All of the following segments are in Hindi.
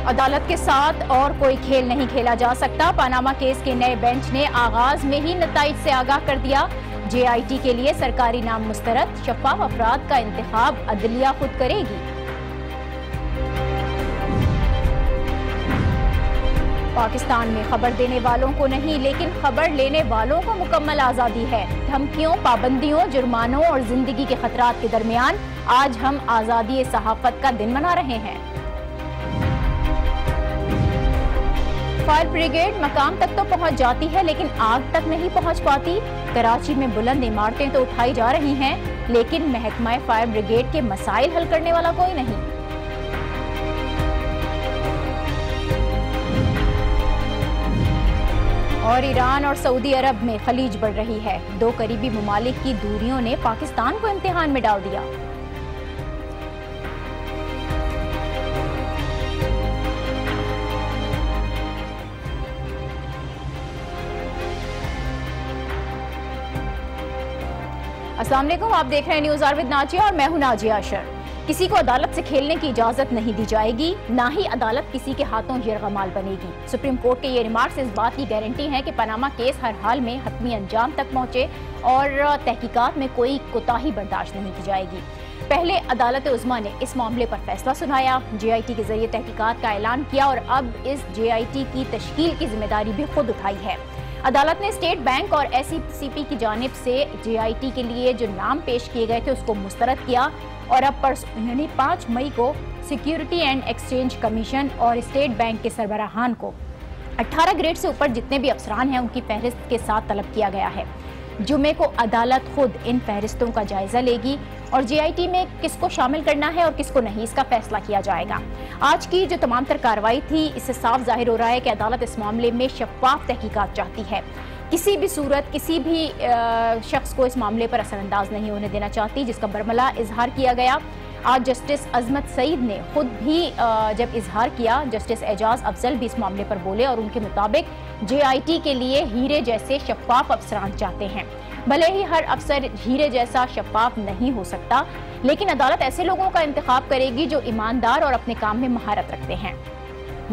अदालत के साथ और कोई खेल नहीं खेला जा सकता। पनामा केस के नए बेंच ने आगाज में ही नताइज से आगाह कर दिया। JIT के लिए सरकारी नाम मुस्तरद, शफाफ अफराद का इंतखाब अदलिया खुद करेगी। पाकिस्तान में खबर देने वालों को नहीं, लेकिन खबर लेने वालों को मुकम्मल आज़ादी है। धमकियों, पाबंदियों, जुर्मानों और जिंदगी के खतरात के दरमियान आज हम आज़ादी सहाफत का दिन मना रहे हैं। फायर ब्रिगेड मकाम तक तो पहुंच जाती है, लेकिन आग तक नहीं पहुंच पाती। कराची में बुलंद इमारतें तो उठाई जा रही हैं, लेकिन महकमा फायर ब्रिगेड के मसाइल हल करने वाला कोई नहीं। और ईरान और सऊदी अरब में खलीज बढ़ रही है। दो करीबी मुमालिक की दूरियों ने पाकिस्तान को इम्तिहान में डाल दिया। अस्सलाम वालेकुम, आप देख रहे हैं न्यूज़ आर विद नाजिया और मैं हूं नाजिया अशर। किसी को अदालत से खेलने की इजाजत नहीं दी जाएगी, ना ही अदालत किसी के हाथों यरगमाल बनेगी। सुप्रीम कोर्ट के ये रिमार्क्स इस बात की गारंटी है कि पनामा केस हर हाल में हतमी अंजाम तक पहुंचे और तहकीकात में कोई कोताही बर्दाश्त नहीं की जाएगी। पहले अदालत उज़्मा ने इस मामले पर फैसला सुनाया, JIT के जरिए तहकीकात का ऐलान किया और अब इस JIT की तश्कील की जिम्मेदारी भी खुद उठाई है। अदालत ने स्टेट बैंक और SECP की जानिब से JIT के लिए जो नाम पेश किए गए थे उसको मुस्तरद किया और अब परसों यानी 5 मई को सिक्योरिटी एंड एक्सचेंज कमीशन और स्टेट बैंक के सरबराहान को 18 ग्रेड से ऊपर जितने भी अफसरान हैं उनकी फहरिस्त के साथ तलब किया गया है। जुमे को अदालत खुद इन फहरिस्तों का जायजा लेगी और JIT में किसको शामिल करना है और किसको नहीं, इसका फैसला किया जाएगा। आज की जो तमाम तर कार्रवाई थी, इससे साफ जाहिर हो रहा है कि अदालत इस मामले में शफाफ तहकीकात चाहती है। किसी भी सूरत किसी भी शख्स को इस मामले पर असरअंदाज नहीं होने देना चाहती, जिसका बरमला इजहार किया गया। आज जस्टिस अजमत सईद ने खुद भी जब इजहार किया, जस्टिस एजाज अफजल भी इस मामले पर बोले और उनके मुताबिक JIT के लिए हीरे जैसे शफाफ अफसरान चाहते हैं। भले ही हर अफसर हीरे जैसा शफाफ नहीं हो सकता, लेकिन अदालत ऐसे लोगों का इंतखाब करेगी जो ईमानदार और अपने काम में महारत रखते हैं।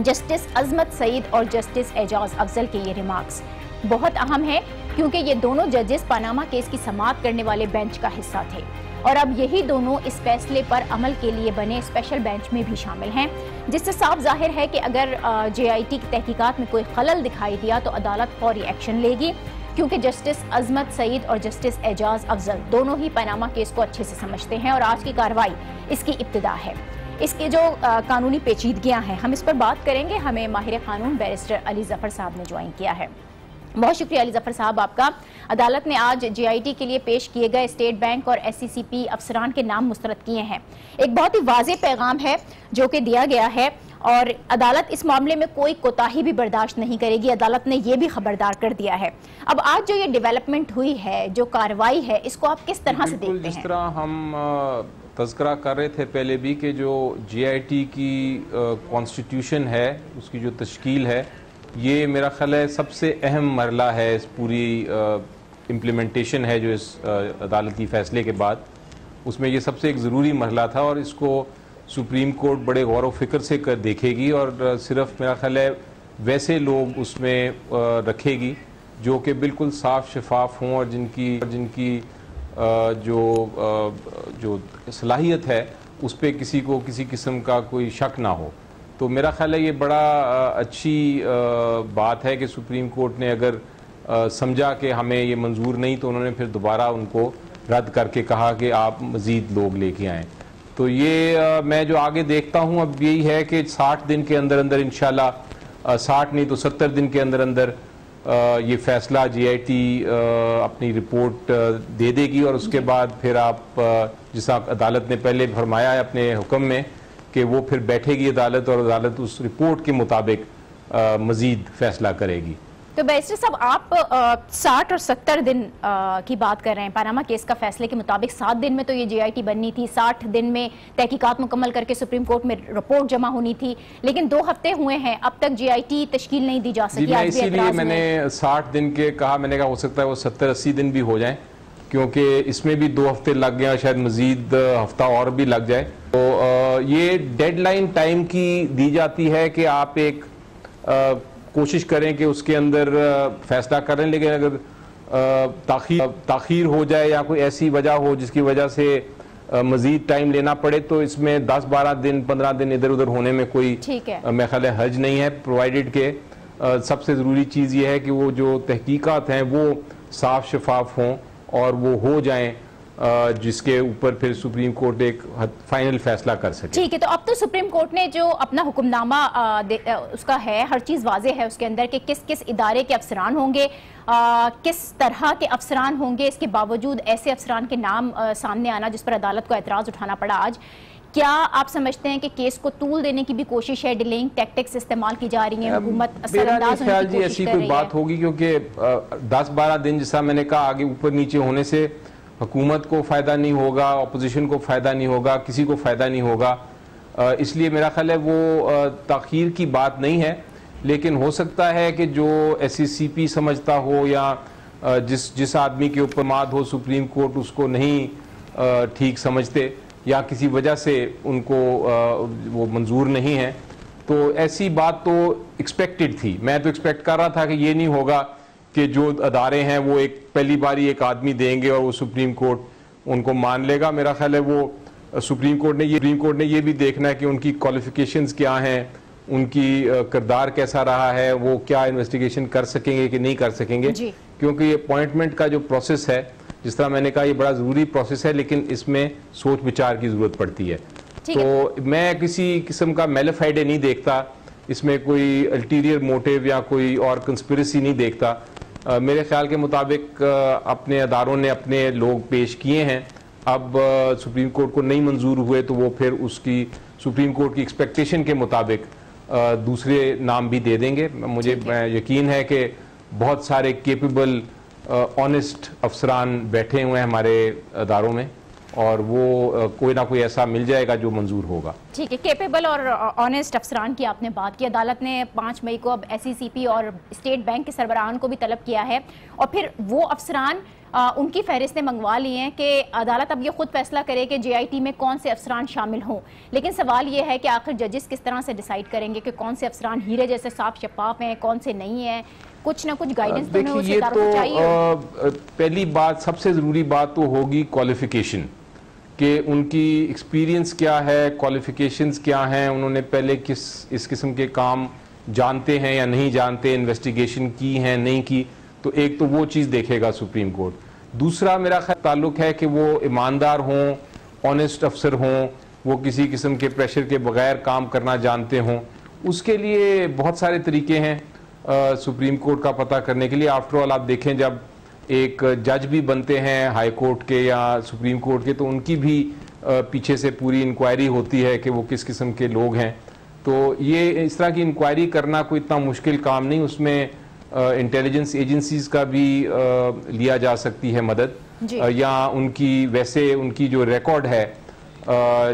जस्टिस अजमत सईद और जस्टिस एजाज अफजल के ये रिमार्क्स बहुत अहम है, क्योंकि ये दोनों जजेस पनामा केस की समाअत करने वाले बेंच का हिस्सा थे और अब यही दोनों इस फैसले पर अमल के लिए बने स्पेशल बेंच में भी शामिल हैं, जिससे साफ जाहिर है कि अगर JIT की तहकीकात में कोई खलल दिखाई दिया तो अदालत फौरी एक्शन लेगी, क्योंकि जस्टिस अजमत सईद और जस्टिस एजाज अफजल दोनों ही पनामा केस को अच्छे से समझते हैं और आज की कार्रवाई इसकी इब्तिदा है। इसके जो कानूनी पेचीदगियां हैं हम इस पर बात करेंगे। हमें माहिर कानून बैरिस्टर अली जफर साहब ने ज्वाइन किया है। बहुत शुक्रिया अली जफर साहब आपका। अदालत ने आज JIT के लिए पेश किए गए स्टेट बैंक और SECP अफसरान के नाम मुस्तरद किए हैं। एक बहुत ही वाज़ेह पैगाम है जो कि दिया गया है और अदालत इस मामले में कोई कोताही भी बर्दाश्त नहीं करेगी। अदालत ने यह भी खबरदार कर दिया है। अब आज जो ये डेवलपमेंट हुई है, जो कार्रवाई है, इसको आप किस तरह से देखते हैं? जिस तरह हम तज़किरा कर रहे थे पहले भी कि जो JIT की कॉन्स्टिट्यूशन है, उसकी जो तश्कील है, ये मेरा ख्याल है सबसे अहम मरला है इस पूरी इम्प्लीमेंटेशन है जो इस अदालती फ़ैसले के बाद, उसमें ये सबसे एक ज़रूरी मरला था और इसको सुप्रीम कोर्ट बड़े गौर व फिक्र से कर देखेगी और सिर्फ मेरा ख्याल है वैसे लोग उसमें रखेगी जो कि बिल्कुल साफ़ शफाफ हों और जिनकी जो सलाहियत है उस पर किसी को किसी किस्म का कोई शक ना हो। तो मेरा ख्याल है ये बड़ा अच्छी बात है कि सुप्रीम कोर्ट ने अगर समझा कि हमें ये मंजूर नहीं तो उन्होंने फिर दोबारा उनको रद्द करके कहा कि आप मज़ीद लोग लेके आएँ। तो ये मैं जो आगे देखता हूँ अब यही है कि 60 दिन के अंदर अंदर इंशाल्लाह 60 नहीं तो 70 दिन के अंदर अंदर ये फैसला JIT अपनी रिपोर्ट दे देगी और उसके बाद फिर आप जिसा अदालत ने पहले फरमाया है अपने हुक्म में कि वो फिर बैठेगी अदालत और अदालत उस रिपोर्ट के मुताबिक मज़ीद फैसला करेगी। तो बैरिस्टर साहब, आप 60 और 70 दिन की बात कर रहे हैं। पनामा केस का फैसले के मुताबिक 7 दिन में तो ये JIT बननी थी, 60 दिन में तहकीकात मुकम्मल करके सुप्रीम कोर्ट में रिपोर्ट जमा होनी थी, लेकिन 2 हफ्ते हुए हैं, अब तक JIT तश्कील नहीं दी जा सकी। इसीलिए मैंने 60 दिन के कहा, मैंने कहा हो सकता है वो 70-80 दिन भी हो जाएं, क्योंकि इसमें भी 2 हफ्ते लग गया, शायद मज़ीद हफ्ता और भी लग जाए। तो ये डेडलाइन टाइम की दी जाती है कि आप एक कोशिश करें कि उसके अंदर फैसला करें, लेकिन अगर ताख़ीर हो जाए या कोई ऐसी वजह हो जिसकी वजह से मज़ीद टाइम लेना पड़े, तो इसमें 10-12 दिन 15 दिन इधर उधर होने में कोई मेरे ख्याल है हर्ज नहीं है, प्रोवाइडेड के सबसे ज़रूरी चीज़ ये है कि वो जो तहकीकात हैं वो साफ शफाफ हों और वो हो जाएं, जिसके ऊपर फिर सुप्रीम कोर्ट एक फाइनल फैसला कर सके। ठीक है, तो अब तो सुप्रीम कोर्ट ने जो अपना हुक्मनामा उसका है, हर चीज़ वाजे है उसके अंदर कि किस किस इदारे के अफसरान होंगे, किस तरह के अफसरान होंगे। इसके बावजूद ऐसे अफसरान के नाम सामने आना जिस पर अदालत को एतराज़ उठाना पड़ा आज, क्या आप समझते हैं कि केस को तूल देने की भी कोशिश है, डिलेइंग टैक्टिक्स इस्तेमाल की जा रही है, हुकूमत असरअंदाज होने की कोशिश ऐसी कर कोई रही बात होगी? क्योंकि 10-12 दिन जैसा मैंने कहा आगे ऊपर नीचे होने से हुकूमत को फ़ायदा नहीं होगा, अपोजिशन को फ़ायदा नहीं होगा, किसी को फ़ायदा नहीं होगा। इसलिए मेरा ख्याल है वो ताख़ीर की बात नहीं है, लेकिन हो सकता है कि जो SCCP समझता हो या जिस आदमी के ऊपर माद हो सुप्रीम कोर्ट उसको नहीं ठीक समझते या किसी वजह से उनको वो मंजूर नहीं है, तो ऐसी बात तो एक्सपेक्टेड थी। मैं तो एक्सपेक्ट कर रहा था कि ये नहीं होगा कि जो अदारे हैं वो एक पहली बारी एक आदमी देंगे और वो सुप्रीम कोर्ट उनको मान लेगा। मेरा ख्याल है वो सुप्रीम कोर्ट ने ये भी देखना है कि उनकी क्वालिफिकेशंस क्या हैं, उनकी किरदार कैसा रहा है, वो क्या इन्वेस्टिगेशन कर सकेंगे कि नहीं कर सकेंगे, क्योंकि ये अपॉइंटमेंट का जो प्रोसेस है, जिस तरह मैंने कहा, ये बड़ा ज़रूरी प्रोसेस है, लेकिन इसमें सोच विचार की ज़रूरत पड़ती है। तो मैं किसी किस्म का मेलिफाइडे नहीं देखता, इसमें कोई अल्टीरियर मोटिव या कोई और कंस्पिरेसी नहीं देखता। मेरे ख्याल के मुताबिक अपने अदारों ने अपने लोग पेश किए हैं, अब सुप्रीम कोर्ट को नहीं मंजूर हुए तो वो फिर उसकी सुप्रीम कोर्ट की एक्सपेक्टेशन के मुताबिक दूसरे नाम भी दे देंगे। मुझे यकीन है कि बहुत सारे केपेबल ऑनेस्ट अफसरान बैठे हुए हैं हमारे अदारों में और वो कोई ना कोई ऐसा मिल जाएगा जो मंजूर होगा। ठीक है, केपेबल और ऑनेस्ट अफसरान की आपने बात की। अदालत ने 5 मई को अब SCCP और स्टेट बैंक के सरबराहान को भी तलब किया है और फिर वो अफसरान उनकी फहरिस्तें मंगवा ली हैं कि अदालत अब ये खुद फैसला करे कि JIT में कौन से अफसरान शामिल हों। लेकिन सवाल ये है कि आखिर जजेस किस तरह से डिसाइड करेंगे कि कौन से अफसरान हीरे जैसे साफ शफाफ हैं, कौन से नहीं हैं। कुछ ना कुछ गाइडेंस तो देखिए, ये तो पहली बात, सबसे ज़रूरी बात तो होगी क्वालिफिकेशन, कि उनकी एक्सपीरियंस क्या है, क्वालिफिकेशंस क्या हैं, उन्होंने पहले इस किस्म के काम जानते हैं या नहीं जानते, इन्वेस्टिगेशन की है नहीं की, तो एक तो वो चीज़ देखेगा सुप्रीम कोर्ट। दूसरा मेरा ताल्लुक है कि वो ईमानदार हों, ऑनेस्ट अफसर हों, वो किसी किस्म के प्रेशर के बगैर काम करना जानते हों। उसके लिए बहुत सारे तरीके हैं सुप्रीम कोर्ट का पता करने के लिए। आफ्टर ऑल आप देखें, जब एक जज भी बनते हैं हाई कोर्ट के या सुप्रीम कोर्ट के, तो उनकी भी पीछे से पूरी इंक्वायरी होती है कि वो किस किस्म के लोग हैं। तो ये इस तरह की इंक्वायरी करना कोई इतना मुश्किल काम नहीं, उसमें इंटेलिजेंस एजेंसीज का भी लिया जा सकती है मदद, या उनकी जो रिकॉर्ड है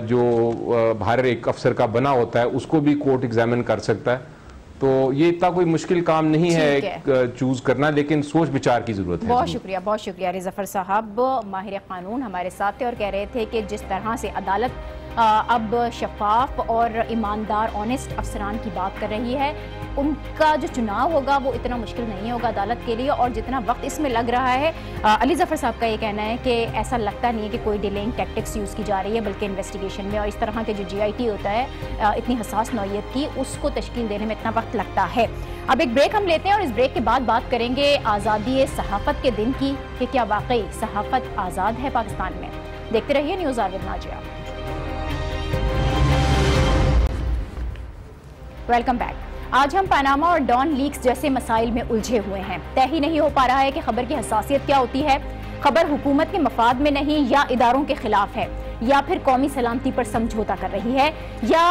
जो हर एक अफसर का बना होता है उसको भी कोर्ट एग्जामिन कर सकता है। तो ये इतना कोई मुश्किल काम नहीं है चूज करना, लेकिन सोच विचार की जरूरत है। बहुत शुक्रिया रिजफर साहब, माहिर कानून हमारे साथ थे और कह रहे थे कि जिस तरह से अदालत अब शफाफ और ईमानदार ऑनेस्ट अफसरान की बात कर रही है, उनका जो चुनाव होगा वो इतना मुश्किल नहीं होगा अदालत के लिए। और जितना वक्त इसमें लग रहा है, अली जफर साहब का ये कहना है कि ऐसा लगता नहीं है कि कोई डिलेइंग टैक्टिक्स यूज़ की जा रही है, बल्कि इन्वेस्टिगेशन में और इस तरह के जो JIT होता है इतनी हसास नौइयत की, उसको तश्कील देने में इतना वक्त लगता है। अब एक ब्रेक हम लेते हैं और इस ब्रेक के बाद बात करेंगे आज़ादी सहाफ़त के दिन की, कि क्या वाकई सहाफ़त आज़ाद है पाकिस्तान में। देखते रहिए news R with Nazia. Welcome back. आज हम पनामा और डॉन लीक्स जैसे मसाइल में उलझे हुए हैं। तय ही नहीं हो पा रहा है कि खबर की हसासियत क्या होती है। खबर हुकूमत के मफाद में नहीं या इदारों के खिलाफ है, या फिर कौमी सलामती पर समझौता कर रही है, या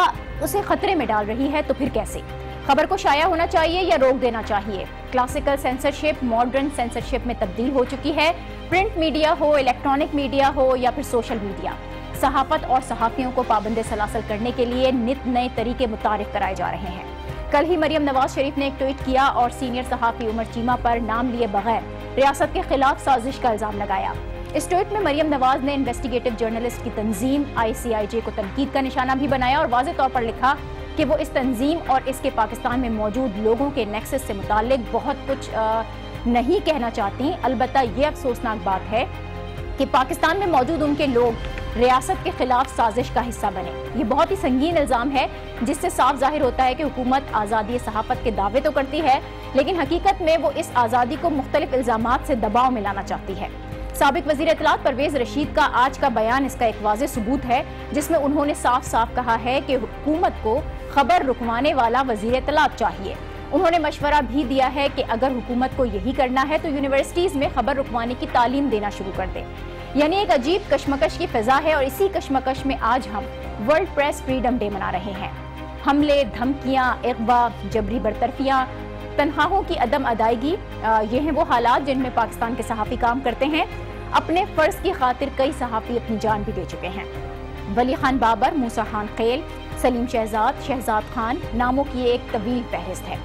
उसे खतरे में डाल रही है, तो फिर कैसे? खबर को शाया होना चाहिए या रोक देना चाहिए? क्लासिकल सेंसरशिप मॉडर्न सेंसरशिप में तब्दील हो चुकी है। प्रिंट मीडिया हो, इलेक्ट्रॉनिक मीडिया हो या फिर सोशल मीडिया, सहाफत और सहाफ़ियों को पाबंद सलासल करने के लिए नित नए तरीके मुतारिफ कराए जा रहे हैं। कल ही मरियम नवाज शरीफ ने एक ट्वीट किया और सीनियर सहाफ़ी उमर चीमा पर नाम लिए बगैर रियासत के खिलाफ साजिश का इल्ज़ाम लगाया। इस ट्वीट में मरियम नवाज ने इन्वेस्टिगेटिव जर्नलिस्ट की तंजीम ICIJ को तनकीद का निशाना भी बनाया और वाज़ेह तौर पर लिखा कि वो इस तंजीम और इसके पाकिस्तान में मौजूद लोगों के नेक्सस से मुताल्लिक बहुत कुछ नहीं कहना चाहती। अलबत्ता ये अफसोसनाक बात है कि पाकिस्तान में मौजूद उनके लोग रियासत के खिलाफ साजिश का हिस्सा बने। ये बहुत ही संगीन इल्ज़ाम है जिससे साफ जाहिर होता है कि हुकूमत आज़ादी सहाफ़त के दावे तो करती है, लेकिन हकीकत में वो इस आज़ादी को मुख्तलिफ इल्ज़ामात से दबाव में लाना चाहती है। साबिक वज़ीर इत्तलात परवेज़ रशीद का आज का बयान इसका एक वाज़ेह सबूत है, जिसमें उन्होंने साफ साफ कहा है कि हुकूमत को खबर रुकवाने वाला वज़ीर इत्तलात चाहिए। उन्होंने मशवरा भी दिया है कि अगर हुकूमत को यही करना है तो यूनिवर्सिटीज़ में खबर रुकवाने की तालीम देना शुरू कर दे। यानी एक अजीब कशमकश की फिजा है और इसी कशमकश में आज हम वर्ल्ड प्रेस फ्रीडम डे मना रहे हैं। हमले, धमकियां, इग़वा, जबरी बरतरफियां, तनख्वाहों की अदम अदायगी, ये हैं वो हालात जिनमें पाकिस्तान के सहाफ़ी काम करते हैं। अपने फ़र्ज़ की खातिर कई सहाफ़ी अपनी जान भी दे चुके हैं। वली खान बाबर, मूसा खान खेल, सलीम शहजाद, शहजाद खान नामों की एक तवील फहरिस्त है।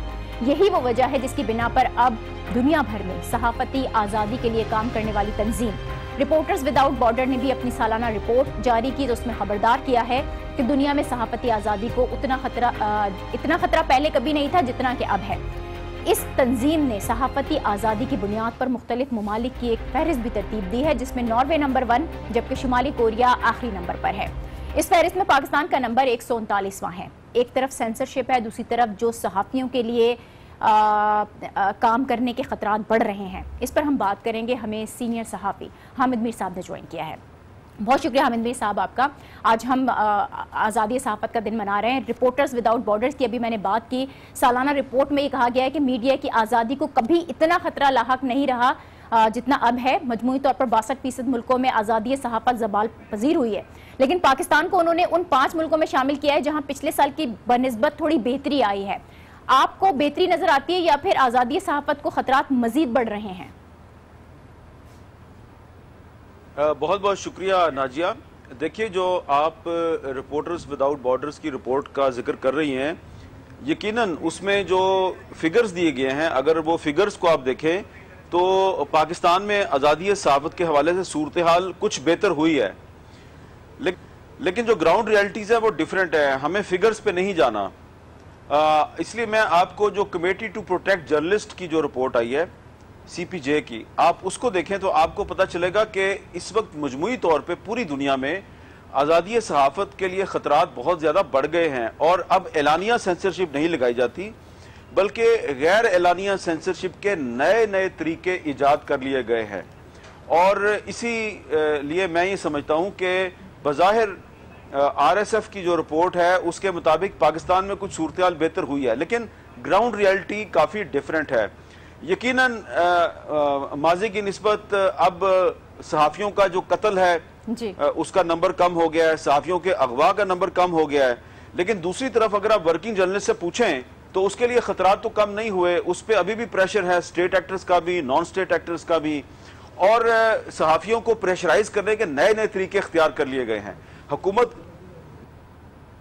यही वो वजह है जिसकी बिना पर अब दुनिया भर में सहाफ़ती आज़ादी के लिए काम करने वाली तंजीम रिपोर्टर्स विदाउट बॉर्डर ने भी अपनी सालाना रिपोर्ट जारी की, तो उसमें खबरदार किया है कि दुनिया में सहाफ़ती आज़ादी को इतना खतरा पहले कभी नहीं था जितना कि अब है। इस तंजीम ने सहाफ़ती आज़ादी की बुनियाद पर मुख्तलिफ ममालिक की एक फहरिस्त भी तरतीब दी है, जिसमें नॉर्वे नंबर 1 जबकि शुमाली कोरिया आखिरी नंबर पर है। इस फहरिस्त में पाकिस्तान का नंबर 139वां है। एक तरफ सेंसरशिप है, दूसरी तरफ जो सहाफ़ियों के लिए काम करने के खतरात बढ़ रहे हैं, इस पर हम बात करेंगे। हमें सीनियर सहाफ़ी हामिद मीर साहब ने ज्वाइन किया है। बहुत शुक्रिया हामिद मीर साहब आपका। आज हम आज़ादी सहाफ़त का दिन मना रहे हैं। रिपोर्टर्स विदाउट बॉर्डर्स की अभी मैंने बात की। सालाना रिपोर्ट में ये कहा गया है कि मीडिया की आज़ादी को कभी इतना खतरा लाहक नहीं रहा जितना अब है। मजमूई तौर पर 62% मुल्कों में आज़ादी सहाफ़त ज़बाल पजीर हुई है, लेकिन पाकिस्तान को उन्होंने उन 5 मुल्कों में शामिल किया है जहाँ पिछले साल की बनिस्बत थोड़ी बेहतरी आई है। आपको बेहतरी नजर आती है या फिर आज़ादी सहाफ़त को खतरात मजीद बढ़ रहे हैं? बहुत बहुत शुक्रिया नाजिया। देखिए, जो आप रिपोर्टर्स विदाउट बॉर्डर्स की रिपोर्ट का जिक्र कर रही हैं, यकीनन उसमें जो फिगर्स दिए गए हैं, अगर वो फिगर्स को आप देखें तो पाकिस्तान में आज़ादी सहाफ़त के हवाले से सूरत हाल कुछ बेहतर हुई है, लेकिन जो ग्राउंड रियलिटीज़ है वो डिफरेंट है। हमें फिगर्स पे नहीं जाना, इसलिए मैं आपको जो कमेटी टू प्रोटेक्ट जर्नलिस्ट की जो रिपोर्ट आई है CPJ की, आप उसको देखें तो आपको पता चलेगा कि इस वक्त मजमूई तौर पे पूरी दुनिया में आज़ादी सहाफ़त के लिए ख़तरात बहुत ज़्यादा बढ़ गए हैं और अब एलानिया सेंसरशिप नहीं लगाई जाती, बल्कि गैर एलानिया सेंसरशिप के नए नए तरीके ईजाद कर लिए गए हैं। और इसी लिए मैं ये समझता हूँ कि बज़ाहिर RSF की जो रिपोर्ट है उसके मुताबिक पाकिस्तान में कुछ सूरत हाल बेहतर हुई है, लेकिन ग्राउंड रियलिटी काफ़ी डिफरेंट है। यकीनन माजी की निस्बत अब सहाफ़ियों का जो कत्ल है उसका नंबर कम हो गया है, सहाफ़ियों के अगवा का नंबर कम हो गया है, लेकिन दूसरी तरफ अगर आप वर्किंग जर्नलिस्ट से पूछें तो उसके लिए खतरात तो कम नहीं हुए। उस पर अभी भी प्रेशर है, स्टेट एक्टर्स का भी, नॉन स्टेट एक्टर्स का भी, और सहाफ़ियों को प्रेशराइज करने के नए नए तरीके इख्तियार कर लिए गए हैं हुकूमत।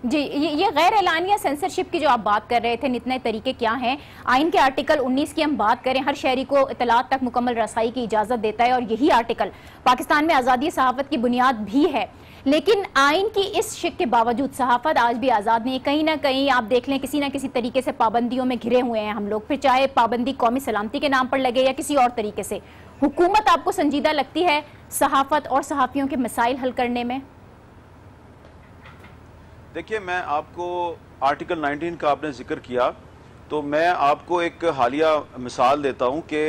जी, ये गैर एलानिया सेंसरशिप की जो आप बात कर रहे थे, इतने तरीके क्या हैं? आइन के आर्टिकल 19 की हम बात करें, हर शहरी को इत्तलात तक मुकम्मल रसाई की इजाज़त देता है और यही आर्टिकल पाकिस्तान में आज़ादी सहाफ़त की बुनियाद भी है। लेकिन आइन की इस शिक के बावजूद सहाफ़त आज भी आज़ाद नहीं। कहीं ना कहीं आप देख लें, किसी ना किसी तरीके से पाबंदियों में घिरे हुए हैं हम लोग, फिर चाहे पाबंदी कौमी सलामती के नाम पर लगे या किसी और तरीके से। हुकूमत आपको संजीदा लगती है सहाफ़त और सहाफ़ियों के मसाइल हल करने में? देखिए, मैं आपको आर्टिकल 19 का आपने जिक्र किया, तो मैं आपको एक हालिया मिसाल देता हूं कि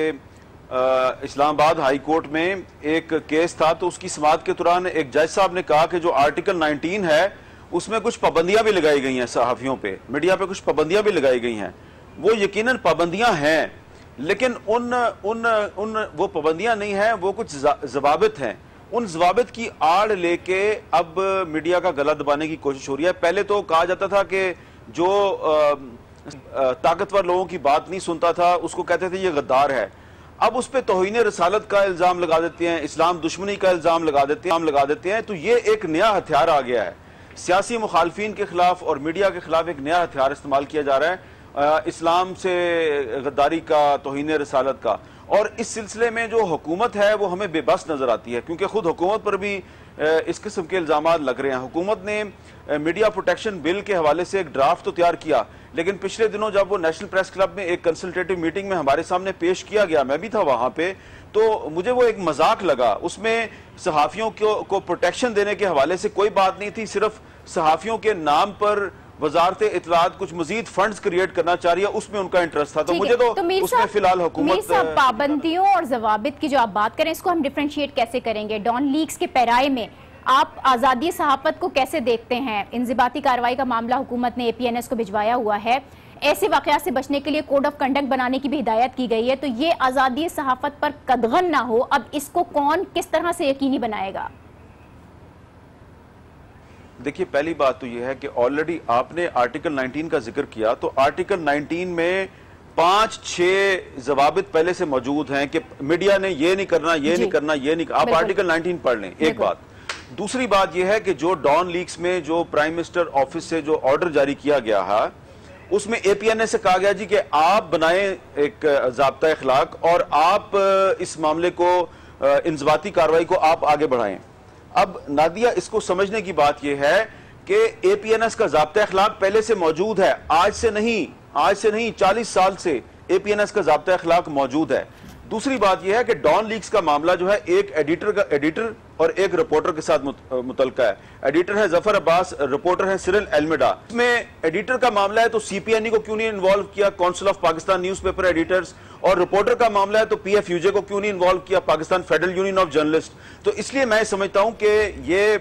इस्लामाबाद हाई कोर्ट में एक केस था, तो उसकी समाअत के दौरान एक जज साहब ने कहा कि जो आर्टिकल 19 है उसमें कुछ पाबंदियां भी लगाई गई हैं सहाफ़ियों पे, मीडिया पे कुछ पाबंदियां भी लगाई गई हैं। वो यकीनन पाबंदियां हैं, लेकिन उन वो पाबंदियां नहीं हैं, वो कुछ ज़वाबित हैं। उन ज़वाबित की आड़ लेके अब मीडिया का गला दबाने की कोशिश हो रही है। पहले तो कहा जाता था कि जो ताकतवर लोगों की बात नहीं सुनता था उसको कहते थे ये गद्दार है। अब उस पर तौहीन रसालत का इल्ज़ाम लगा देते हैं, इस्लाम दुश्मनी का इल्ज़ाम लगा देते हैं। तो ये एक नया हथियार आ गया है, सियासी मुखालफिन के खिलाफ और मीडिया के खिलाफ एक नया हथियार इस्तेमाल किया जा रहा है, इस्लाम से गद्दारी का, तौहीन रसालत का। और इस सिलसिले में जो हुकूमत है वो हमें बेबस नजर आती है, क्योंकि खुद हुकूमत पर भी इस किस्म के इल्जाम लग रहे हैं। हुकूमत ने मीडिया प्रोटेक्शन बिल के हवाले से एक ड्राफ्ट तो तैयार किया, लेकिन पिछले दिनों जब वो नेशनल प्रेस क्लब में एक कंसल्टेटिव मीटिंग में हमारे सामने पेश किया गया, मैं भी था वहां पे, तो मुझे वो एक मजाक लगा। उसमें सहाफियों को प्रोटेक्शन देने के हवाले से कोई बात नहीं थी, सिर्फ सहाफियों के नाम पर वजारत इत्तलात कुछ मजीद फंड्स क्रिएट करना चाह रही है, उसमें उनका इंटरेस्ट था। तो मुझे तो उसमें फिलहाल हुकूमत पाबंदियों और जवाबित की जो आप बात करें, इसको हम डिफरेंशिएट कैसे करेंगे? डॉन लीक्स के पैराए में आप आज़ादी सहाफत को कैसे देखते हैं? इंज़िबाती कार्रवाई का मामला हुकूमत ने APNS को भिजवाया हुआ है, ऐसे वाक़यात से बचने के लिए कोड ऑफ कंडक्ट बनाने की भी हिदायत की गई है, तो ये आज़ादी सहाफत पर कदगन ना हो, अब इसको कौन किस तरह से यकीनी बनाएगा? देखिए, पहली बात तो यह है कि ऑलरेडी आपने आर्टिकल 19 का जिक्र किया, तो आर्टिकल 19 में 5-6 जवाबित पहले से मौजूद हैं कि मीडिया ने ये नहीं करना, ये नहीं करना, ये नहीं। आप आर्टिकल 19 पढ़ लें, एक बात। दूसरी बात यह है कि जो डॉन लीक्स में जो प्राइम मिनिस्टर ऑफिस से जो ऑर्डर जारी किया गया है, उसमें APNS से कहा गया जी कि आप बनाएं एक ज़ाब्ता अखलाक और आप इस मामले को इंज़बाती कार्रवाई को आप आगे बढ़ाएं। अब नादिया, इसको समझने की बात यह है कि APNS का ज़ाब्ता अखलाक पहले से मौजूद है, आज से नहीं 40 साल से APNS का ज़ाब्ता अखलाक मौजूद है। दूसरी बात यह है कि डॉन लीक्स का मामला जो है एक एडिटर और एक रिपोर्टर के साथ मुतल्का है। एडिटर है जफर अब्बास, रिपोर्टर है सिरिल एल्मेडा। इसमें एडिटर का मामला है तो CPNE को क्यों नहीं इन्वॉल्व किया, council of Pakistan newspaper editors, और रिपोर्टर का मामला है तो PFUJ को क्यों नहीं इन्वॉल्व किया, Pakistan federal union of journalist. तो इसलिए मैं समझता हूं कि ये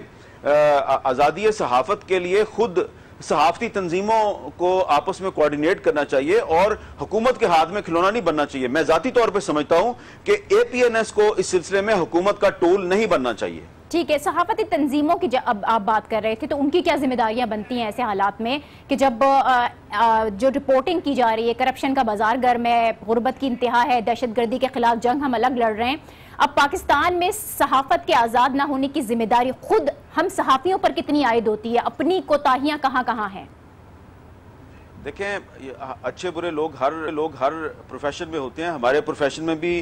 आज़ादी सहाफत के लिए खुद सहाफती तंजीमों को आपस में कोऑर्डिनेट करना चाहिए और हुकूमत के हाथ में खिलौना नहीं बनना चाहिए। मैं जाती तौर पे समझता हूं कि APNS को इस सिलसिले में हुकूमत का टूल नहीं बनना चाहिए। ठीक है, सहाफती तंजीमों की अब आप बात कर रहे थे, तो उनकी क्या जिम्मेदारियां बनती हैं ऐसे हालात में कि जब जो रिपोर्टिंग की जा रही है, करप्शन का बाजार गर्म है, गुर्बत की इंतहा है, दहशतगर्दी के खिलाफ जंग हम अलग लड़ रहे हैं, अब पाकिस्तान में सहाफत के आज़ाद ना होने की जिम्मेदारी खुद हम सहाफियों पर कितनी आयद होती है? अपनी कोताहियां कहाँ कहाँ हैं? देखें, अच्छे बुरे लोग हर प्रोफेशन में होते हैं, हमारे प्रोफेशन में भी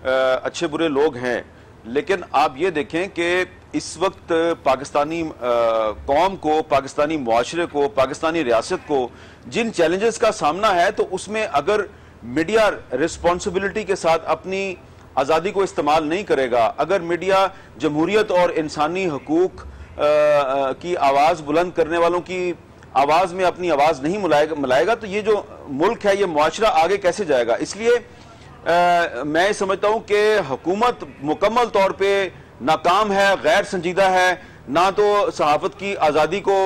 अच्छे बुरे लोग हैं, लेकिन आप ये देखें कि इस वक्त पाकिस्तानी कौम को, पाकिस्तानी मुआशरे को, पाकिस्तानी रियासत को जिन चैलेंजेस का सामना है, तो उसमें अगर मीडिया रिस्पॉन्सिबिलिटी के साथ अपनी आज़ादी को इस्तेमाल नहीं करेगा, अगर मीडिया जमहूरियत और इंसानी हकूक की आवाज़ बुलंद करने वालों की आवाज़ में अपनी आवाज़ नहीं मिलाएगा, तो ये जो मुल्क है, ये मुआशरा आगे कैसे जाएगा? इसलिए मैं समझता हूं कि हुकूमत मुकम्मल तौर पे नाकाम है, गैर संजीदा है, ना तो सहाफत की आज़ादी को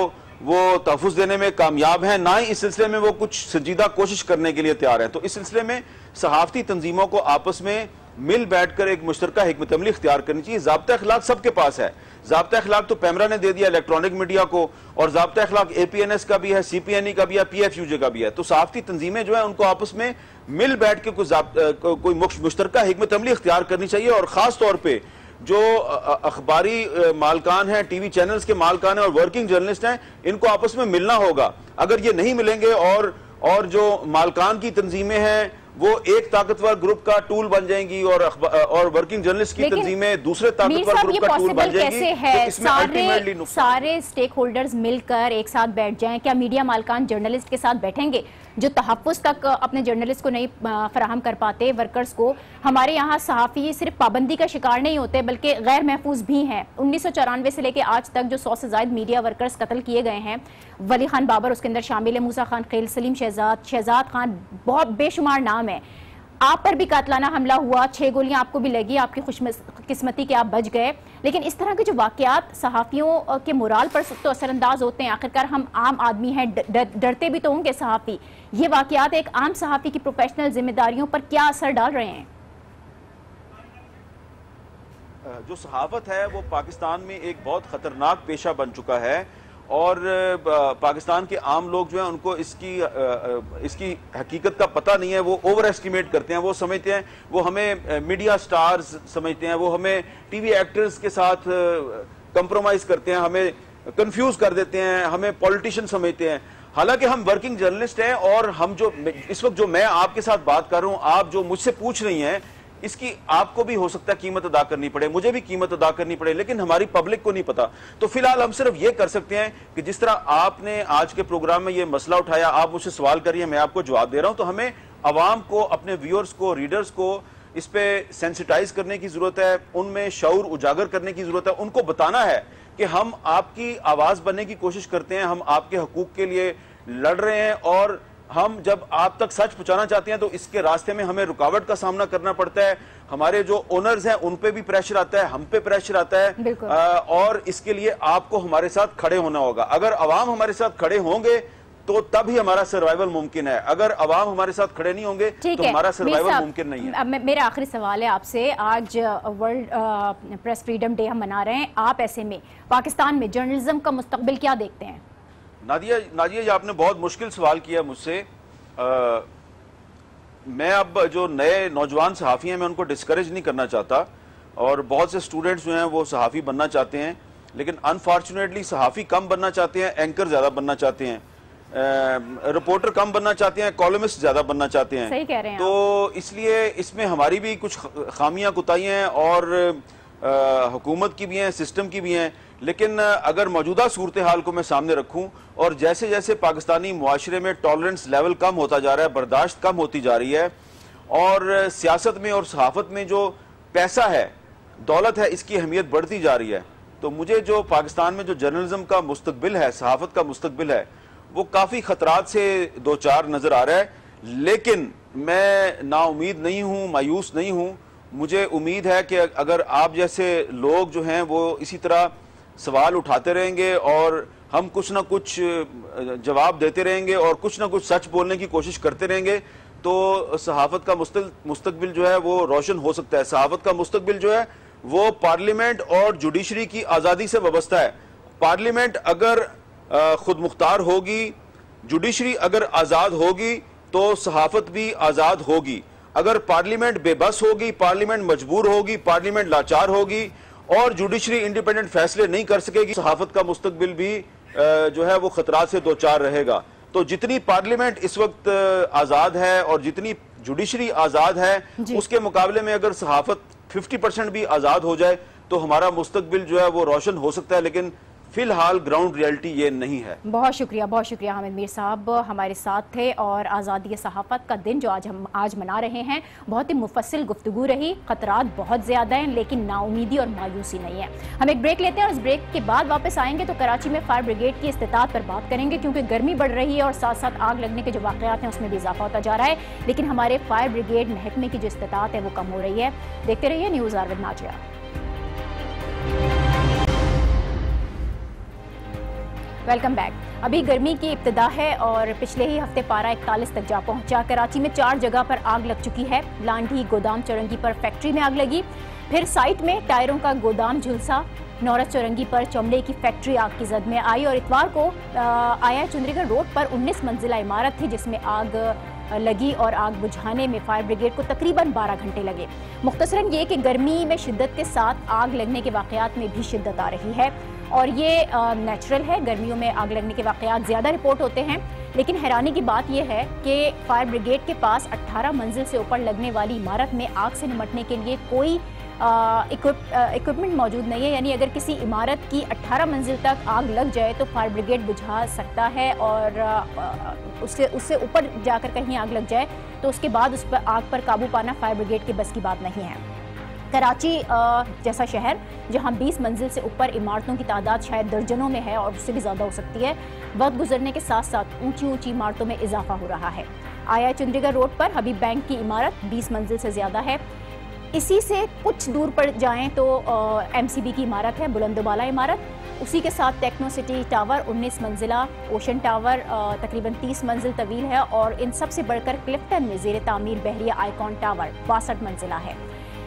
वो तहफ़्फ़ुज़ देने में कामयाब है, ना ही इस सिलसिले में वो कुछ संजीदा कोशिश करने के लिए तैयार है। तो इस सिलसिले में सहाफती तंजीमों को आपस में मिल बैठकर एक मुश्तरका हिकमत अमली इख्तियार करनी चाहिए। ज़ाब्ता अखलाक सबके पास है, ज़ाब्ता अखलाक तो पैमरा ने दे दिया इलेक्ट्रॉनिक मीडिया को, और ज़ाब्ता अखलाक APNS का भी है, CPNE का भी है, PFUJ का भी है। तो सहाफती तंजीमें जो है उनको आपस में मिल बैठ के कोई मुश्तरका हिकमत अमली इख्तियार करनी चाहिए, और ख़ास तौर पर जो अखबारी मालकान हैं, TV चैनल्स के मालकान हैं और वर्किंग जर्नलिस्ट हैं, इनको आपस में मिलना होगा। अगर ये नहीं मिलेंगे और जो मालकान की तंजीमें हैं वो एक ताकतवर ग्रुप का टूल बन जाएंगी और वर्किंग जर्नलिस्ट की तंजीमें दूसरे ताकतवर ग्रुप का टूल बन जाएंगी, तो इसमें अल्टीमेटली सारे स्टेक होल्डर्स मिलकर एक साथ बैठ जाएं। क्या मीडिया मालकान जर्नलिस्ट के साथ बैठेंगे जो तहफ़्फ़ुज़ तक अपने जर्नलिस्ट को नहीं फराहम कर पाते, वर्कर्स को? हमारे यहाँ सहाफ़ी सिर्फ पाबंदी का शिकार नहीं होते बल्कि गैर महफूज भी हैं। 1994 से लेकर आज तक जो 100 से ज़ायद मीडिया वर्कर्स कत्ल किए गए हैं, वली खान बाबर उसके अंदर शामिल है, मूसा खान खेल, सलीम शहजाद खान, बहुत बेशुमार नाम है। आप पर भी कातलाना हमला हुआ, 6 गोलियां आपको भी लगी, आपकी खुशकिस्मती के आप बच गए, लेकिन इस तरह के जो वाकयात सहाफ़ियों के मोराल पर तो असरअंदाज होते हैं। आखिरकार हम आम आदमी हैं, डरते भी तो होंगे सहाफ़ी। ये वाकयात एक आम सहाफ़ी की प्रोफेशनल जिम्मेदारियों पर क्या असर डाल रहे हैं? जो सहाफत है वो पाकिस्तान में एक बहुत खतरनाक पेशा बन चुका है, और पाकिस्तान के आम लोग जो हैं उनको इसकी हकीकत का पता नहीं है। वो ओवर एस्टिमेट करते हैं, वो समझते हैं, वो हमें मीडिया स्टार्स समझते हैं, वो हमें TV एक्टर्स के साथ कंप्रोमाइज करते हैं, हमें कंफ्यूज कर देते हैं, हमें पॉलिटिशियन समझते हैं। हालांकि हम वर्किंग जर्नलिस्ट हैं, और हम जो इस वक्त जो मैं आपके साथ बात कर रहा हूं, आप जो मुझसे पूछ रही हैं, इसकी आपको भी हो सकता है कीमत अदा करनी पड़े, मुझे भी कीमत अदा करनी पड़े, लेकिन हमारी पब्लिक को नहीं पता। तो फिलहाल हम सिर्फ ये कर सकते हैं कि जिस तरह आपने आज के प्रोग्राम में ये मसला उठाया, आप मुझसे सवाल करिए, मैं आपको जवाब दे रहा हूं। तो हमें अवाम को, अपने व्यूअर्स को, रीडर्स को इस पे सेंसिटाइज करने की जरूरत है, उनमें शऊर उजागर करने की जरूरत है, उनको बताना है कि हम आपकी आवाज बनने की कोशिश करते हैं, हम आपके हकूक के लिए लड़ रहे हैं, और हम जब आप तक सच पहुंचाना चाहते हैं तो इसके रास्ते में हमें रुकावट का सामना करना पड़ता है। हमारे जो ओनर्स हैं उन पे भी प्रेशर आता है, हम पे प्रेशर आता है, और इसके लिए आपको हमारे साथ खड़े होना होगा। अगर अवाम हमारे साथ खड़े होंगे तो तभी हमारा सर्वाइवल मुमकिन है, अगर अवाम हमारे साथ खड़े नहीं होंगे तो हमारा सर्वाइवल मुमकिन नहीं है। मेरा आखिरी सवाल है आपसे, आज वर्ल्ड प्रेस फ्रीडम डे हम मना रहे हैं, आप ऐसे में पाकिस्तान में जर्नलिज्म का मुस्तकबिल क्या देखते हैं? नादिया जी, आपने बहुत मुश्किल सवाल किया मुझसे। मैं अब जो नए नौजवान सहाफ़ी हैं मैं उनको डिस्करेज नहीं करना चाहता, और बहुत से स्टूडेंट्स जो हैं वो सहाफ़ी बनना चाहते हैं, लेकिन अनफॉर्चुनेटली सहाफ़ी कम बनना चाहते हैं, एंकर ज़्यादा बनना चाहते हैं, रिपोर्टर कम बनना चाहते हैं, कॉलमिस्ट ज़्यादा बनना चाहते हैं। सही कह रहे हैं तो इसलिए इसमें हमारी भी कुछ खामियां कुताहियां हैं, और हुकूमत की भी हैं, सिस्टम की भी हैं। लेकिन अगर मौजूदा सूरत हाल को मैं सामने रखूं, और जैसे जैसे पाकिस्तानी मुआशरे में टॉलरेंस लेवल कम होता जा रहा है, बर्दाश्त कम होती जा रही है, और सियासत में और सहाफत में जो पैसा है, दौलत है, इसकी अहमियत बढ़ती जा रही है, तो मुझे जो पाकिस्तान में जो जर्नलिज्म का मुस्तकबिल है, सहाफत का मुस्तकबिल है, वो काफ़ी खतरात से दो चार नज़र आ रहा है। लेकिन मैं नाउमीद नहीं हूँ, मायूस नहीं हूँ। मुझे उम्मीद है कि अगर आप जैसे लोग जो हैं वो इसी तरह सवाल उठाते रहेंगे, और हम कुछ ना कुछ जवाब देते रहेंगे, और कुछ ना कुछ सच बोलने की कोशिश करते रहेंगे, तो सहाफत का मुस्तकबिल जो है वो रोशन हो सकता है। सहाफत का मुस्तकबिल जो है वो पार्लियामेंट और जुडिशरी की आज़ादी से वाबस्ता है। पार्लियामेंट अगर खुद मुख्तार होगी, जुडिशरी अगर आज़ाद होगी, तो सहाफत भी आज़ाद होगी। अगर पार्लियामेंट बेबस होगी, पार्लियामेंट मजबूर होगी, पार्लियामेंट लाचार होगी, और जुडिशरी इंडिपेंडेंट फैसले नहीं कर सकेगी, सहाफत का मुस्तकबिल भी जो है वो खतरात से दो चार रहेगा। तो जितनी पार्लियामेंट इस वक्त आज़ाद है और जितनी जुडिशरी आज़ाद है, उसके मुकाबले में अगर सहाफत 50% भी आज़ाद हो जाए तो हमारा मुस्तकबिल जो है वो रोशन हो सकता है। लेकिन फिलहाल ग्राउंड रियलिटी ये नहीं है। बहुत शुक्रिया हामिद मीर साहब हमारे साथ थे, और आज़ादी सहाफ़त का दिन जो हम आज मना रहे हैं, बहुत ही मुफस्सिल गुफ्तगू रही। खतरात बहुत ज़्यादा हैं, लेकिन नाउमीदी और मायूसी नहीं है। हम एक ब्रेक लेते हैं, और इस ब्रेक के बाद वापस आएंगे तो कराची में फायर ब्रिगेड की इस्तिताअत पर बात करेंगे, क्योंकि गर्मी बढ़ रही है और साथ साथ आग लगने के जो वाक़यात हैं उसमें भी इजाफा होता जा रहा है। लेकिन हमारे फायर ब्रिगेड महकमे की जो इस्तिताअत है वो कम हो रही है। देखते रहिए news R with Nazia. Welcome back. अभी गर्मी की इब्तिदा है, और पिछले ही हफ्ते पारा 41 तक जा पहुंचा। कराची में 4 जगह पर आग लग चुकी है। लांढी गोदाम चौरंगी पर फैक्ट्री में आग लगी, फिर साइट में टायरों का गोदाम झुलसा। नौरत चौरंगी पर चमड़े की फैक्ट्री आग की जद में आई, और इतवार को आया चुंदरीगढ़ रोड पर 19 मंजिला इमारत थी जिसमें आग लगी, और आग बुझाने में फायर ब्रिगेड को तकरीबन 12 घंटे लगे। मुख्तसरन ये कि गर्मी में शिद्दत के साथ आग लगने के वाक़यात में भी शिद्दत आ रही है, और ये नेचुरल है। गर्मियों में आग लगने के वाक़यात ज़्यादा रिपोर्ट होते हैं, लेकिन हैरानी की बात यह है कि फायर ब्रिगेड के पास 18 मंजिल से ऊपर लगने वाली इमारत में आग से निपटने के लिए कोई इक्विपमेंट मौजूद नहीं है। यानी अगर किसी इमारत की 18 मंजिल तक आग लग जाए तो फायर ब्रिगेड बुझा सकता है, और उससे ऊपर जाकर कहीं आग लग जाए तो उसके बाद उस पर आग पर काबू पाना फायर ब्रिगेड के बस की बात नहीं है। कराची जैसा शहर जहां 20 मंजिल से ऊपर इमारतों की तादाद शायद दर्जनों में है और उससे भी ज़्यादा हो सकती है, वक्त गुजरने के साथ साथ ऊंची ऊंची इमारतों में इजाफा हो रहा है। आया चुंदरीगढ़ रोड पर हबीब बैंक की इमारत 20 मंजिल से ज़्यादा है। इसी से कुछ दूर पर जाएं तो MCB की इमारत है, बुलंदोबाला इमारत। उसी के साथ टेक्नो सिटी टावर 19 मंजिला, ओशन टावर तकरीबन 30 मंजिल तवील है, और इन सबसे बढ़कर क्लिफ्टन में ज़ेर तामीर बहरिया आइकॉन टावर 62 मंजिला है।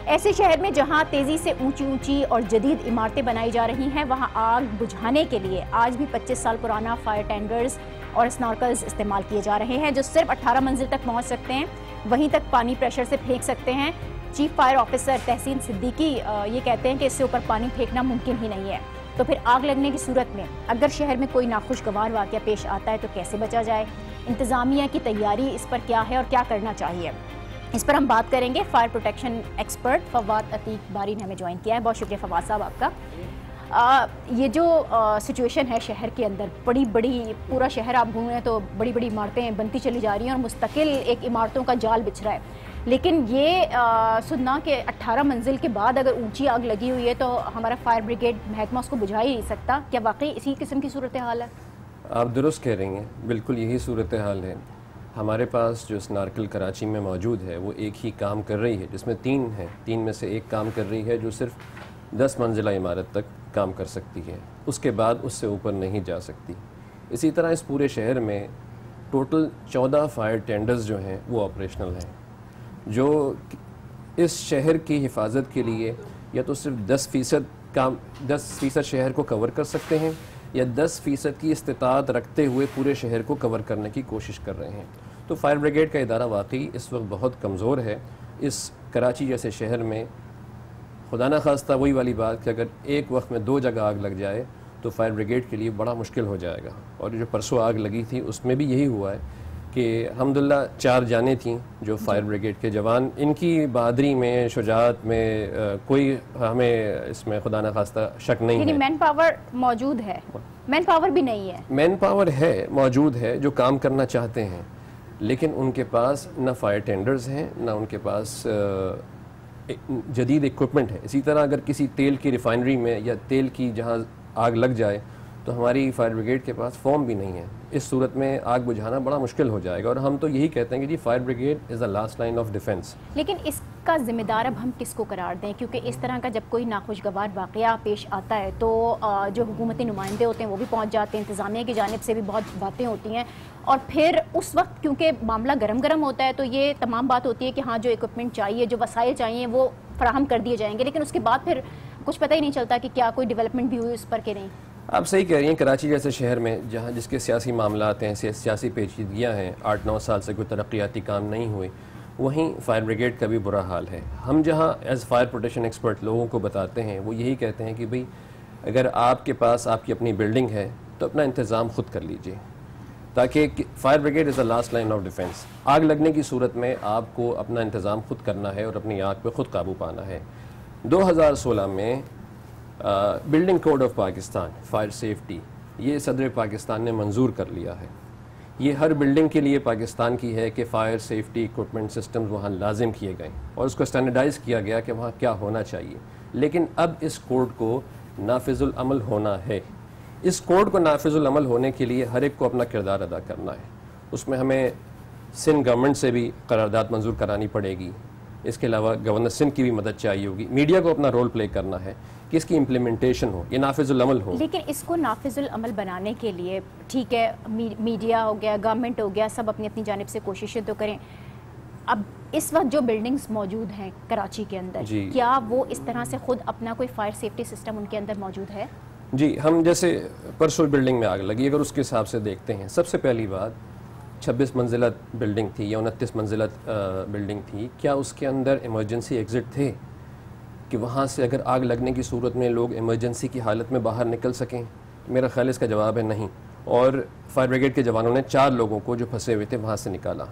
ऐसे शहर में जहां तेज़ी से ऊंची ऊंची और जदीद इमारतें बनाई जा रही हैं, वहां आग बुझाने के लिए आज भी 25 साल पुराना फायर टेंडर्स और स्नॉर्कल्स इस्तेमाल किए जा रहे हैं, जो सिर्फ 18 मंजिल तक पहुंच सकते हैं, वहीं तक पानी प्रेशर से फेंक सकते हैं। चीफ फायर ऑफिसर तहसीन सिद्दीकी ये कहते हैं कि इससे ऊपर पानी फेंकना मुमकिन ही नहीं है। तो फिर आग लगने की सूरत में अगर शहर में कोई नाखुशगवार वाक़या पेश आता है तो कैसे बचा जाए? इंतज़ामिया की तैयारी इस पर क्या है और क्या करना चाहिए? इस पर हम बात करेंगे। Fire protection expert Fawad Atiq बारी ने हमें ज्वाइन किया है। बहुत शुक्रिया फवाद साहब आपका। ये जो सिचुएशन है शहर के अंदर, बड़ी पूरा शहर आप घूम रहे हैं तो बड़ी बड़ी इमारतें बनती चली जा रही हैं और मुस्तकिल एक इमारतों का जाल बिछ रहा है। लेकिन ये सुनना कि 18 मंजिल के बाद अगर ऊंची आग लगी हुई है तो हमारा फायर ब्रिगेड महकमा उसको बुझा ही नहीं सकता, क्या वाकई इसी किस्म की सूरत हाल है? आप दुरुस्त कह रही हैं, बिल्कुल यही सूरत हाल है। हमारे पास जो स्नार्कल कराची में मौजूद है वो एक ही काम कर रही है, जिसमें 3 हैं। 3 में से एक काम कर रही है जो सिर्फ 10 मंजिला इमारत तक काम कर सकती है, उसके बाद उससे ऊपर नहीं जा सकती। इसी तरह इस पूरे शहर में टोटल 14 फायर टेंडर्स जो हैं वो ऑपरेशनल हैं, जो इस शहर की हिफाजत के लिए या तो सिर्फ 10% शहर को कवर कर सकते हैं या 10% की इस्तिताअत रखते हुए पूरे शहर को कवर करने की कोशिश कर रहे हैं। तो फायर ब्रिगेड का इदारा वाकई इस वक्त बहुत कमज़ोर है। इस कराची जैसे शहर में खुदा न खास्ता वही वाली बात कि अगर एक वक्त में 2 जगह आग लग जाए तो फायर ब्रिगेड के लिए बड़ा मुश्किल हो जाएगा। और जो परसों आग लगी थी उसमें भी यही हुआ है कि अल्हम्दुलिल्लाह 4 जानें थीं जो फायर ब्रिगेड के जवान, इनकी बहादुरी में, शुजाअत में कोई हमें इसमें खुदा न खास्ता शक नहीं है। मैन पावर मौजूद है? मैन पावर भी नहीं है? मैन पावर है, मौजूद है, जो काम करना चाहते हैं, लेकिन उनके पास न फायर टेंडर्स हैं न उनके पास जदीद इक्विपमेंट है। इसी तरह अगर किसी तेल की रिफाइनरी में या तेल की जहाँ आग लग जाए तो हमारी फायर ब्रिगेड के पास फॉर्म भी नहीं है। इस सूरत में आग बुझाना बड़ा मुश्किल हो जाएगा और हम तो यही कहते हैं कि जी fire brigade is the last line of defence. लेकिन इसका जिम्मेदार अब हम किसको करार दें? क्योंकि इस तरह का जब कोई नाखुशगवार वाक़या पेश आता है तो जो हुकूमती नुमाइंदे होते हैं वो भी पहुँच जाते हैं, इंतज़ामिया की जानिब से भी बहुत बातें होती हैं और फिर उस वक्त क्योंकि मामला गरम होता है तो ये तमाम बात होती है कि हाँ जो इक्विपमेंट चाहिए, जो वसाइल चाहिए वो फराहम कर दिए जाएंगे, लेकिन उसके बाद फिर कुछ पता ही नहीं चलता कि क्या कोई डेवलपमेंट भी हुई उस पर कि नहीं। आप सही कह रही हैं, कराची जैसे शहर में जहाँ जिसके सियासी मामलात हैं, सियासी पेचीदगियाँ हैं, 8-9 साल से कोई तरक्याती काम नहीं हुए, वहीं फायर ब्रिगेड का भी बुरा हाल है। हम जहाँ एज़ फायर प्रोटेक्शन एक्सपर्ट लोगों को बताते हैं वो यही कहते हैं कि भाई अगर आपके पास आपकी अपनी बिल्डिंग है तो अपना इंतज़ाम ख़ुद कर लीजिए, ताकि fire brigade is the last line of defence. आग लगने की सूरत में आपको अपना इंतज़ाम ख़ुद करना है और अपनी आग पर ख़ुद काबू पाना है। 2016 में building code of Pakistan fire safety ये सदर पाकिस्तान ने मंजूर कर लिया है। ये हर बिल्डिंग के लिए पाकिस्तान की है कि फ़ायर सेफ्टी इक्विपमेंट सिस्टम्स वहाँ लाजिम किए गए और उसको स्टैंडर्डाइज़ किया गया कि वहाँ क्या होना चाहिए। लेकिन अब इस कोड को नाफिजुल अमल होना है। इस कोड को नाफिजुल अमल होने के लिए हर एक को अपना किरदार अदा करना है। उसमें हमें सिंध गवर्नमेंट से भी करारदाद मंजूर करानी पड़ेगी। इसके अलावा गवर्नर सिंध की भी मदद चाहिए होगी। मीडिया को अपना रोल प्ले करना है कि इसकी इम्प्लीमेंटेशन हो, ये नाफिजुल अमल हो। लेकिन इसको नाफिजुल अमल बनाने के लिए ठीक है, मीडिया हो गया, गवर्नमेंट हो गया, सब अपनी अपनी जानिब से कोशिशें तो करें। अब इस वक्त जो बिल्डिंग्स मौजूद हैं कराची के अंदर, क्या वो इस तरह से खुद अपना कोई फायर सेफ्टी सिस्टम उनके अंदर मौजूद है? जी, हम जैसे परसों बिल्डिंग में आग लगी, अगर उसके हिसाब से देखते हैं, सबसे पहली बात 26 मंजिला बिल्डिंग थी या 29 मंजिला बिल्डिंग थी, क्या उसके अंदर इमरजेंसी एग्ज़िट थे कि वहाँ से अगर आग लगने की सूरत में लोग इमरजेंसी की हालत में बाहर निकल सकें? मेरा ख्याल इसका जवाब है नहीं। और फायर ब्रिगेड के जवानों ने 4 लोगों को जो फंसे हुए थे वहाँ से निकाला।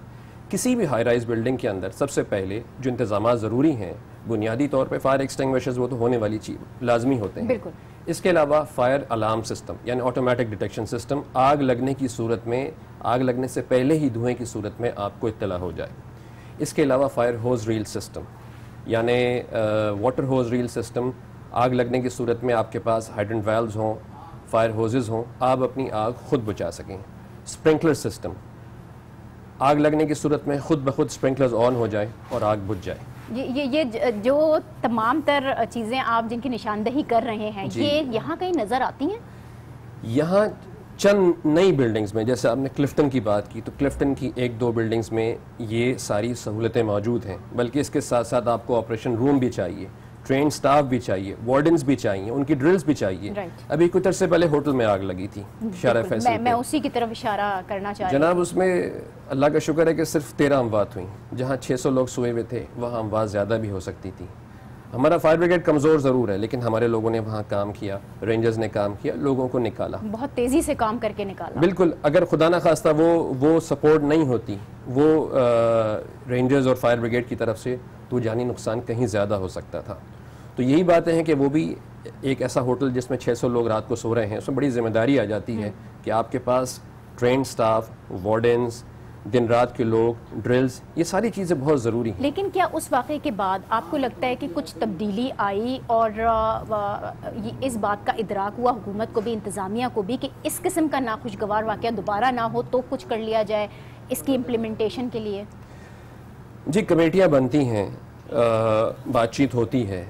किसी भी हाई राइज बिल्डिंग के अंदर सबसे पहले जो इंतजाम ज़रूरी हैं, बुनियादी तौर पर फायर एक्सटिंग्विशर्स वो तो होने वाली चीज़ लाजमी होते हैं। बिल्कुल। इसके अलावा फायर अलार्म सिस्टम यानी ऑटोमेटिक डिटेक्शन सिस्टम, आग लगने की सूरत में, आग लगने से पहले ही धुएं की सूरत में आपको इत्तला हो जाए। इसके अलावा फायर होज रील सिस्टम यानी वाटर होज रील सिस्टम, आग लगने की सूरत में आपके पास हाइड्रेंट वाल्व्स हों, फायर होजेस हों, आप अपनी आग खुद बुझा सकें। स्प्रिंकलर सिस्टम, आग लगने की सूरत में खुद ब खुद स्प्रिंकलर्स ऑन हो जाए और आग बुझ जाए। ये जो तमाम तर चीज़ें आप जिनकी निशानदही कर रहे हैं, ये यहाँ कहीं नज़र आती हैं? यहाँ चंद नई बिल्डिंग्स में, जैसे आपने क्लिफ्टन की बात की, तो क्लिफ्टन की 1-2 बिल्डिंग्स में ये सारी सहूलतें मौजूद हैं। बल्कि इसके साथ साथ आपको ऑपरेशन रूम भी चाहिए, ट्रेन स्टाफ भी चाहिए, वार्डन्स भी चाहिए, उनकी ड्रिल्स भी चाहिए। अभी कुछ अर्से पहले होटल में आग लगी थी शारा फैसल, मैं उसी की तरफ इशारा करना चाह रही हूं जनाब। उसमें अल्लाह का शुक्र है कि सिर्फ 13 अमवात हुई। जहाँ 600 लोग सोए हुए थे वहाँ अमवात ज़्यादा भी हो सकती थी। हमारा फायर ब्रिगेड कमज़ोर ज़रूर है, लेकिन हमारे लोगों ने वहाँ काम किया, रेंजर्स ने काम किया, लोगों को निकाला, बहुत तेज़ी से काम करके निकाला। बिल्कुल, अगर खुदा ना खास्ता वो सपोर्ट नहीं होती, वो रेंजर्स और फायर ब्रिगेड की तरफ से, तो जानी नुकसान कहीं ज़्यादा हो सकता था। तो यही बातें हैं कि वो भी एक ऐसा होटल जिसमें 600 लोग रात को सो रहे हैं, उसमें बड़ी जिम्मेदारी आ जाती है कि आपके पास ट्रेन स्टाफ, वार्डन्स, दिन रात के लोग, ड्रिल्स, ये सारी चीज़ें बहुत ज़रूरी हैं। लेकिन क्या उस वाक़े के बाद आपको लगता है कि कुछ तब्दीली आई और इस बात का इदराक हुआ हुकूमत को भी, इंतज़ामिया को भी, कि इस किस्म का नाखुशगवार वाक़या दोबारा ना हो तो कुछ कर लिया जाए इसकी इम्प्लीमेंटेशन के लिए? जी, कमेटियाँ बनती हैं, बातचीत होती है,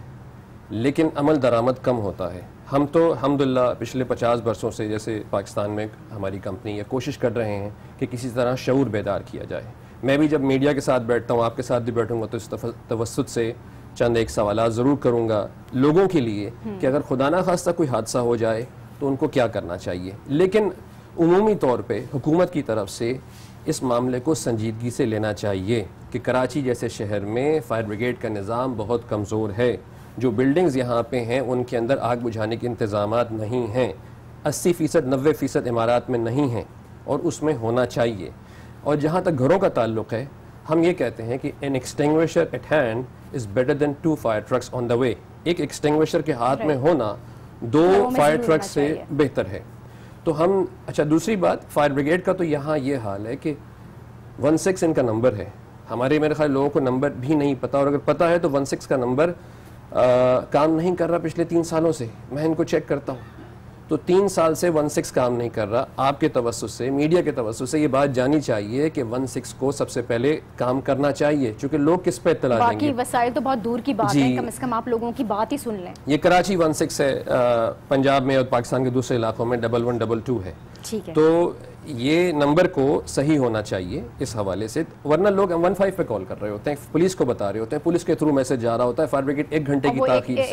लेकिन अमल दरामद कम होता है। हम तो अल्हम्दुलिल्लाह पिछले 50 बरसों से जैसे पाकिस्तान में हमारी कंपनी ये कोशिश कर रहे हैं कि किसी तरह शऊर बेदार किया जाए। मैं भी जब मीडिया के साथ बैठता हूँ, आपके साथ भी बैठूंगा, तो इस तवस्सुत से चंद एक सवाल ज़रूर करूँगा लोगों के लिए कि अगर खुदा ना खास्ता कोई हादसा हो जाए तो उनको क्या करना चाहिए। लेकिन उमूमी तौर पर हुकूमत की तरफ से इस मामले को संजीदगी से लेना चाहिए कि कराची जैसे शहर में फायर ब्रिगेड का निज़ाम बहुत कमज़ोर है। जो बिल्डिंग्स यहाँ पे हैं उनके अंदर आग बुझाने के इंतज़ामात नहीं हैं, 80% 90% इमारात में नहीं हैं, और उसमें होना चाहिए। और जहाँ तक घरों का ताल्लुक़ है, हम ये कहते हैं कि an extinguisher at hand is better than 2 fire trucks on the way. एक एक्सटिंग्विशर के हाथ में होना 2 फायर ट्रक्स से बेहतर है। तो हम, अच्छा, दूसरी बात, फायर ब्रिगेड का तो यहाँ ये हाल है कि 16 इनका नंबर है। हमारे, मेरे ख्याल लोगों को नंबर भी नहीं पता, और अगर पता है तो 16 का नंबर काम नहीं कर रहा पिछले 3 सालों से। मैं इनको चेक करता हूँ तो 3 साल से 16 काम नहीं कर रहा। आपके तवज्जुह से, मीडिया के तवज्जुह से ये बात जानी चाहिए कि 16 को सबसे पहले काम करना चाहिए, क्योंकि लोग किस पे इत्तला देंगे। बाकी वसाइल तो बहुत दूर की बात है, कम से कम आप लोगों की बात ही सुन लें। ये कराची 16 है, पंजाब में और पाकिस्तान के दूसरे इलाकों में 1122 है। ठीक है, तो ये नंबर को सही होना चाहिए इस हवाले से, वरना लोग 15 पे कॉल कर रहे होते हैं, पुलिस को बता रहे होते हैं, पुलिस के थ्रू मैसेज जा रहा होता है, फायर ब्रिगेड 1 घंटे की ताखीर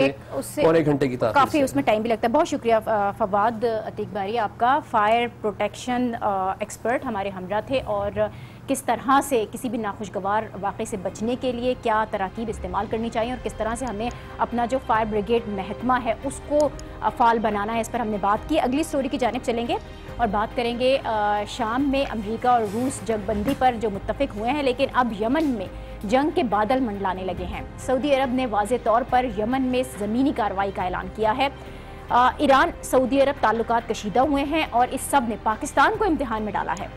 से और 1 घंटे की ताखीर काफ़ी उसमें टाइम भी लगता है। बहुत शुक्रिया फवाद अतीक बारी आपका, फायर प्रोटेक्शन एक्सपर्ट हमारे हमरा थे, और किस तरह से किसी भी नाखुशगवार वाक़े से बचने के लिए क्या तरकीब इस्तेमाल करनी चाहिए और किस तरह से हमें अपना जो फायर ब्रिगेड महकमा है उसको फ़ाल बनाना है, इस पर हमने बात की। अगली स्टोरी की जानिब चलेंगे और बात करेंगे शाम में अमेरिका और रूस जंगबंदी पर जो मुत्तफ़िक हुए हैं, लेकिन अब यमन में जंग के बादल मंडलाने लगे हैं। सऊदी अरब ने वाज़े तौर पर यमन में ज़मीनी कार्रवाई का ऐलान किया है। ईरान सऊदी अरब ताल्लुकात कशीदा हुए हैं और इस सब ने पाकिस्तान को इम्तिहान में डाला है।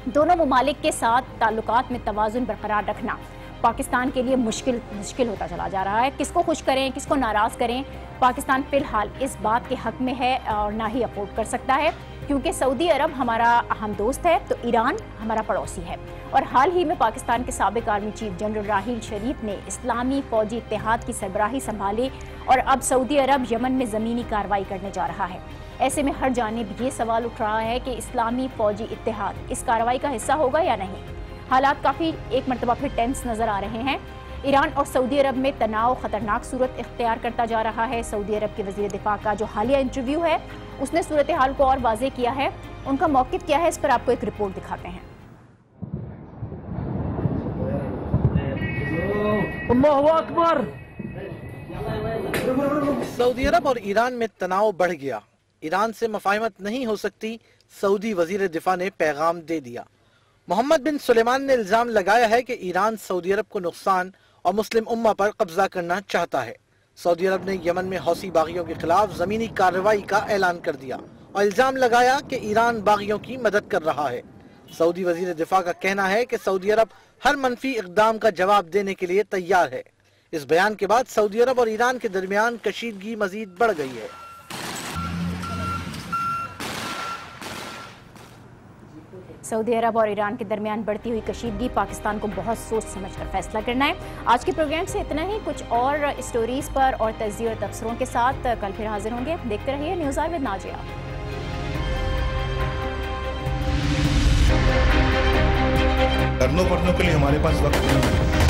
दोनों ममालिक के साथ ताल्लुकात में तवाज़ुन बरकरार रखना पाकिस्तान के लिए मुश्किल होता चला जा रहा है। किसको खुश करें, किसको नाराज़ करें, पाकिस्तान फ़िलहाल इस बात के हक़ में है और ना ही अफोर्ड कर सकता है, क्योंकि सऊदी अरब हमारा अहम दोस्त है तो ईरान हमारा पड़ोसी है। और हाल ही में पाकिस्तान के साबिक़ आर्मी चीफ जनरल राहील शरीफ ने इस्लामी फ़ौजी इत्तेहाद की सरबराही संभाली और अब सऊदी अरब यमन में ज़मीनी कार्रवाई करने जा रहा है। ऐसे में हर जानिब ये सवाल उठ रहा है कि इस्लामी फ़ौजी इत्तेहाद इस कार्रवाई का हिस्सा होगा या नहीं। हालात काफ़ी एक मरतबा फिर टेंस नज़र आ रहे हैं। ईरान और सऊदी अरब में तनाव ख़तरनाक सूरत इख्तियार करता जा रहा है। सऊदी अरब के वज़ीर दिफ़ा का जो हालिया इंटरव्यू है उसने सूरत हाल को और वाज़ेह किया है। उनका मौक़िफ़ क्या है, इस पर आपको एक रिपोर्ट दिखाते हैं। अल्लाहु अकबर। सऊदी अरब और ईरान में तनाव बढ़ गया। ईरान से मफाहमत नहीं हो सकती, सऊदी वज़ीर दिफा ने पैगाम दे दिया। मोहम्मद बिन सुलेमान ने इल्जाम लगाया है कि ईरान सऊदी अरब को नुकसान और मुस्लिम उम्मा पर कब्जा करना चाहता है। सऊदी अरब ने यमन में हौसी बागियों के खिलाफ जमीनी कार्रवाई का ऐलान कर दिया और इल्जाम लगाया कि ईरान बागियों की मदद कर रहा है। सऊदी वज़ीर दिफा का कहना है कि सऊदी अरब हर मनफी इक़दाम का जवाब देने के लिए तैयार है। इस बयान के बाद सऊदी अरब और ईरान के दरमियान कशीदगी मजीद बढ़ गई है। सऊदी अरब और ईरान के दरमियान बढ़ती हुई कशीदगी, पाकिस्तान को बहुत सोच समझ कर फैसला करना है। आज के प्रोग्राम से इतना ही। कुछ और स्टोरीज पर और तज्ज़िया और तबसरों के साथ कल फिर हाजिर होंगे। देखते रहिए न्यूज़ आवर विद नाजिया। करने पढ़ने के लिए हमारे पास वक्त नहीं है।